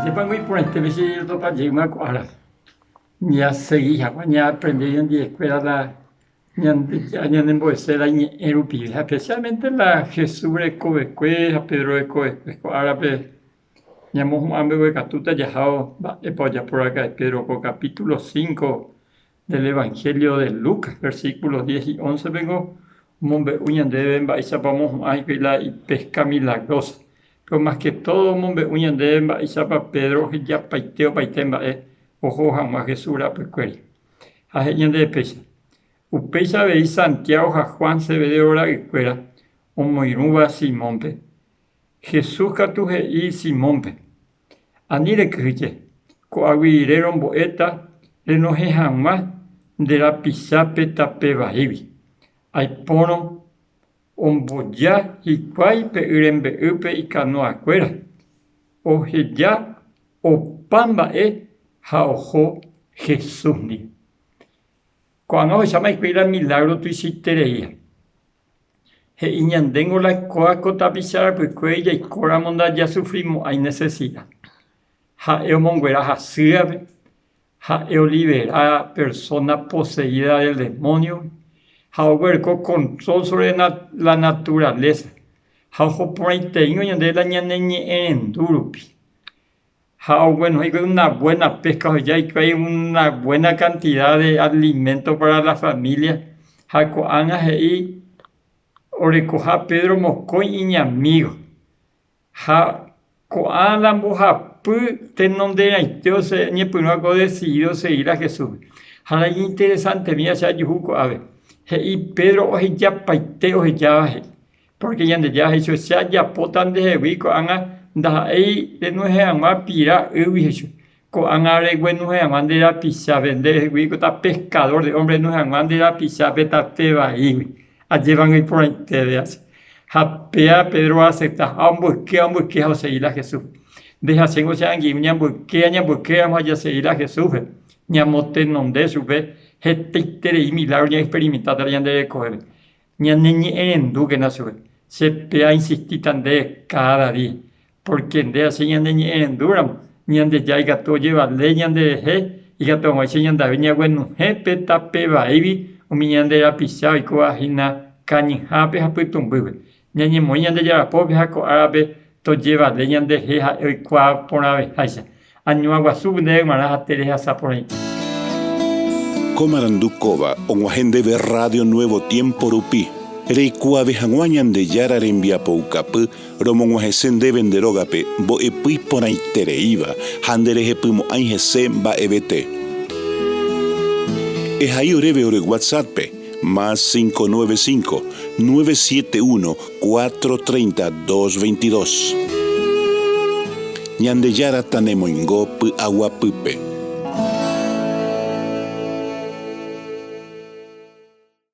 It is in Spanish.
Sepan que por este vez yo para llegar ahora. Ya seguí, ya aprendí en la escuela ya en Boesera en Erupi, especialmente la Jesús de Covecue, Pedro de Covecue, ahora ya hemos de Catuta ya por acá, Pedro con capítulo 5 del Evangelio de Lucas, versículos 10 y 11 vengo, mombe uñan deben vamos a y pesca milagrosa. Pero más que todo, mombe uñan deben para Pedro ya paiteo paitemba ojo jamás Jesús la pescueri. A gente de pesa. Upesa veis Santiago a Juan se ve de hora que fuera, o moiruba Simónpe. Jesús catuje y Simónpe. Anire crille, coaguireron boeta, le no jamás de la pisape tape bahibi. Hay pono, omboya y cuay pe urembe upe y canoa cuera. Oje ya, o pamba jaojo Jesús ni. Cuando se llama escuela milagro tu hiciste reía. He iñandengo la coa cotapizar pues cuella y cora monda ya sufrimos hay necesidad. Ha eo monguera jasíabe, ha eo libera persona poseída del demonio, ha huerco control sobre la naturaleza, ha ojo por ahí tengo y ande la ñaneñe en durupi. Bueno, hay una buena pesca, ya hay una buena cantidad de alimento para la familia. Jacoana y orecoja Pedro Moscoy y mi amigo. Jacoana moja tenonde aiteo se ni puno decidido seguir a Jesús. Jala interesante mía ya yujuco a ver. Y Pedro oje ya paiteo ya porque ya de ya eso ya potan de huico anga da ahí de no es amar pira uicho co angare bueno es amar de la pizza vender huico está pescador de hombre no es amar de la pizza beta te va ahí a llevan el por interés japea Pedro acepta ambos que a seguir a Jesús deja sengo sangi porque vamos a seguir a Jesús ñamote donde sube gente y milagro ya experimentar ya de coger ña niñi en duque na sube se pea insistir tan de cada día porque de así ñande en duram ñande ya gato lleva leña de he y gato más ñanda viña bueno he peta peba ibi o mi ñande la pisao y coajina cañi hape haputum bube ñañe moñande ya pobre jaco árabe to lleva leña de he y coa por ave haisa año agua subne maraja tereja sapori Comarandukova onguajende de Radio Nuevo Tiempo Rupi Reikua vejanguañan de yara rembia poucapu, romonguajesen de venderogape, bo epui ponaitereiva, handereje pumo aingese ba ebete. Ehai oreve ore WhatsApp, más 595-971-430-222. Ñande yara tanemoingo pu aguapupe.